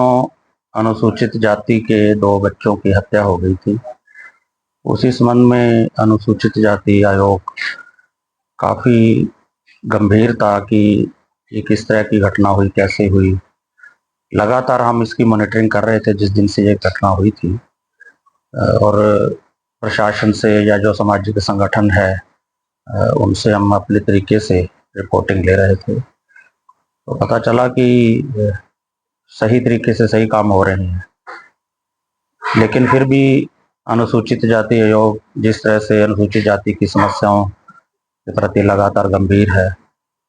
अनुसूचित जाति के 2 बच्चों की हत्या हो गई थी। उसी संबंध में अनुसूचित जाति आयोग काफ़ी गंभीर था कि ये किस तरह की घटना हुई, कैसे हुई। लगातार हम इसकी मॉनिटरिंग कर रहे थे जिस दिन से ये घटना हुई थी, और प्रशासन से या जो सामाजिक संगठन है उनसे हम अपने तरीके से रिपोर्टिंग ले रहे थे। तो पता चला कि सही तरीके से सही काम हो रहे हैं, लेकिन फिर भी अनुसूचित जाति आयोग जिस तरह से अनुसूचित जाति की समस्याओं के प्रति लगातार गंभीर है,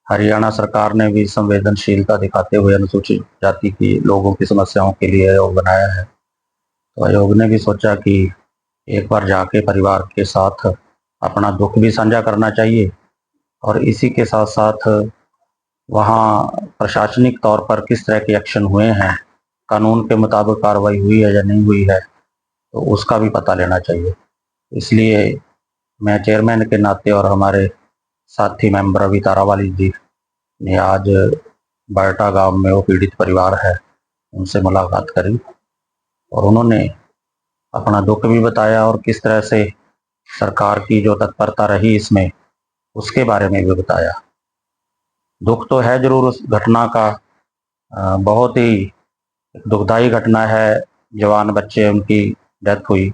हरियाणा सरकार ने भी संवेदनशीलता दिखाते हुए अनुसूचित जाति की लोगों की समस्याओं के लिए आयोग बनाया है। तो आयोग ने भी सोचा कि एक बार जाके परिवार के साथ अपना दुख भी साझा करना चाहिए, और इसी के साथ साथ वहाँ प्रशासनिक तौर पर किस तरह के एक्शन हुए हैं, कानून के मुताबिक कार्रवाई हुई है या नहीं हुई है, तो उसका भी पता लेना चाहिए। इसलिए मैं चेयरमैन के नाते और हमारे साथी मेंबर अभी तारावाली जी ने आज बरटा गांव में वो पीड़ित परिवार है उनसे मुलाकात करी, और उन्होंने अपना दुख भी बताया और किस तरह से सरकार की जो तत्परता रही इसमें उसके बारे में भी बताया। दुख तो है जरूर उस घटना का, बहुत ही दुखदाई घटना है, जवान बच्चे उनकी डेथ हुई,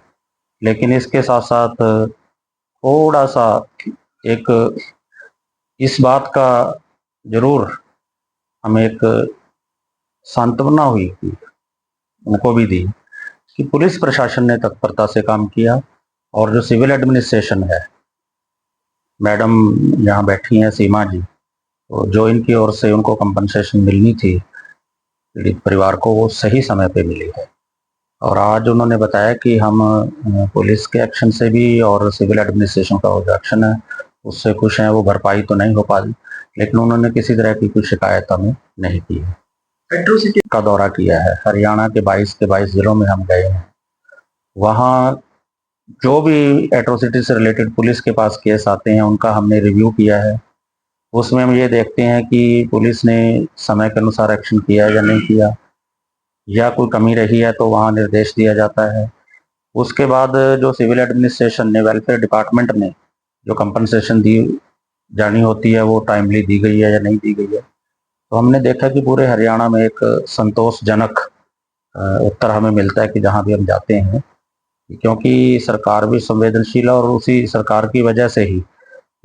लेकिन इसके साथ साथ थोड़ा सा एक इस बात का जरूर हमें एक सांत्वना हुई थी, उनको भी दी, कि पुलिस प्रशासन ने तत्परता से काम किया, और जो सिविल एडमिनिस्ट्रेशन है, मैडम यहाँ बैठी हैं सीमा जी, तो जो इनकी ओर से उनको कंपनसेशन मिलनी थी पीड़ित परिवार को, वो सही समय पे मिली है। और आज उन्होंने बताया कि हम पुलिस के एक्शन से भी और सिविल एडमिनिस्ट्रेशन का जो एक्शन है उससे खुश हैं। वो भरपाई तो नहीं हो पाई, लेकिन उन्होंने किसी तरह की कोई शिकायत हमें नहीं की है। एट्रोसिटी का दौरा किया है, हरियाणा के 22 के 22 जिलों में हम गए हैं। वहाँ जो भी एट्रोसिटी से रिलेटेड पुलिस के पास केस आते हैं उनका हमने रिव्यू किया है। उसमें हम ये देखते हैं कि पुलिस ने समय के अनुसार एक्शन किया है या नहीं किया, या कोई कमी रही है तो वहाँ निर्देश दिया जाता है। उसके बाद जो सिविल एडमिनिस्ट्रेशन ने, वेलफेयर डिपार्टमेंट ने जो कंपनसेशन दी जानी होती है वो टाइमली दी गई है या नहीं दी गई है। तो हमने देखा कि पूरे हरियाणा में एक संतोषजनक उत्तर हमें मिलता है कि जहाँ भी हम जाते हैं, क्योंकि सरकार भी संवेदनशील है, और उसी सरकार की वजह से ही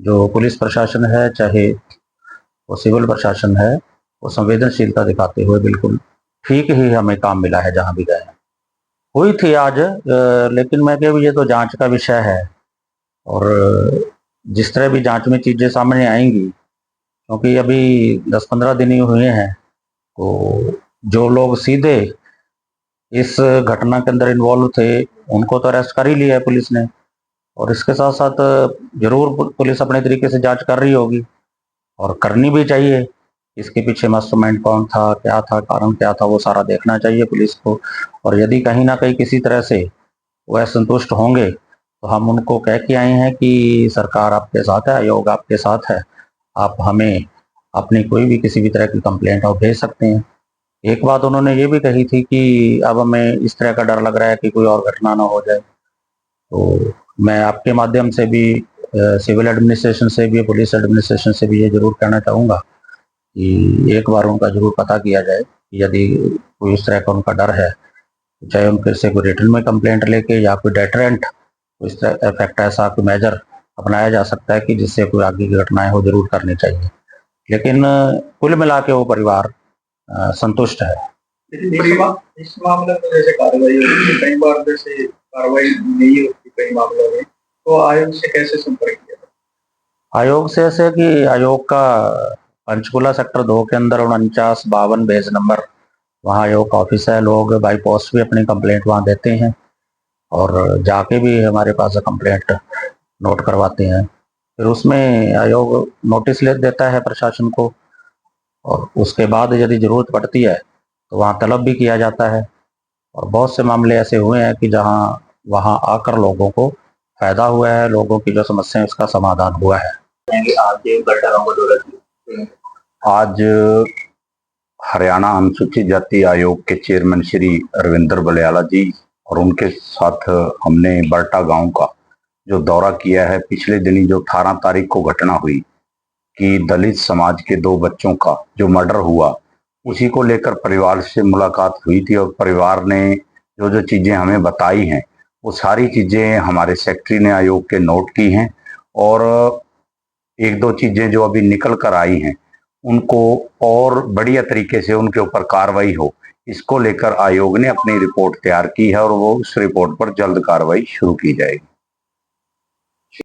जो पुलिस प्रशासन है चाहे वो सिविल प्रशासन है, वो संवेदनशीलता दिखाते हुए बिल्कुल ठीक ही हमें काम मिला है जहाँ भी गए। हुई थी आज, लेकिन मैं कह ये तो जांच का विषय है, और जिस तरह भी जांच में चीजें सामने आएंगी, क्योंकि अभी 10-15 दिन ही हुए हैं, तो जो लोग सीधे इस घटना के अंदर इन्वॉल्व थे उनको तो अरेस्ट कर ही लिया है पुलिस ने, और इसके साथ साथ जरूर पुलिस अपने तरीके से जांच कर रही होगी, और करनी भी चाहिए। इसके पीछे मास्टरमाइंड कौन था, क्या था, कारण क्या था, वो सारा देखना चाहिए पुलिस को। और यदि कहीं ना कहीं किसी तरह से वो असंतुष्ट होंगे तो हम उनको कह के आए हैं कि सरकार आपके साथ है, आयोग आपके साथ है, आप हमें अपनी कोई भी किसी भी तरह की कंप्लेंट आप भेज सकते हैं। एक बात उन्होंने ये भी कही थी कि अब हमें इस तरह का डर लग रहा है कि कोई और घटना ना हो जाए। तो मैं आपके माध्यम से भी सिविल एडमिनिस्ट्रेशन से भी, पुलिस एडमिनिस्ट्रेशन से भी ये जरूर कहना चाहूँगा कि एक बार उनका जरूर पता किया जाए कि यदि कोई इस तरह का उनका डर है, चाहे उनके से कोई रिटर्न में कंप्लेंट लेके या कोई डेटरेंट इस तरह इफेक्ट ऐसा कोई मेजर अपनाया जा सकता है कि जिससे कोई आगे की घटनाएं हो जरूर करनी चाहिए। लेकिन कुल मिला के वो परिवार संतुष्ट है। इस मामले में जैसे कार्रवाई होती है, कई बार जैसे कार्रवाई नहीं होती कई मामलों में, तो आयोग से कैसे संपर्क किया? आयोग से ऐसे कि आयोग का पंचकुला सेक्टर 2 के अंदर 4952 बेस नंबर, वहाँ आयोग का ऑफिस है। लोग बाई पोस्ट भी अपनी कंप्लेंट वहाँ देते हैं, और जाके भी हमारे पास कंप्लेंट नोट करवाते हैं। फिर उसमें आयोग नोटिस ले देता है प्रशासन को, और उसके बाद यदि जरूरत पड़ती है तो वहाँ तलब भी किया जाता है। और बहुत से मामले ऐसे हुए हैं कि जहाँ वहाँ आकर लोगों को फायदा हुआ है, लोगों की जो समस्या है उसका समाधान हुआ है। आज हरियाणा अनुसूचित जाति आयोग के चेयरमैन श्री रविंद्र बलियाला जी और उनके साथ हमने बरटा गांव का जो दौरा किया है। पिछले दिनी जो 18 तारीख को घटना हुई कि दलित समाज के 2 बच्चों का जो मर्डर हुआ, उसी को लेकर परिवार से मुलाकात हुई थी और परिवार ने जो जो चीज़ें हमें बताई हैं वो सारी चीज़ें हमारे सेक्रेटरी ने आयोग के नोट की हैं और 1-2 चीज़ें जो अभी निकल कर आई हैं उनको और बढ़िया तरीके से उनके ऊपर कार्रवाई हो, इसको लेकर आयोग ने अपनी रिपोर्ट तैयार की है और वो उस रिपोर्ट पर जल्द कार्रवाई शुरू की जाएगी।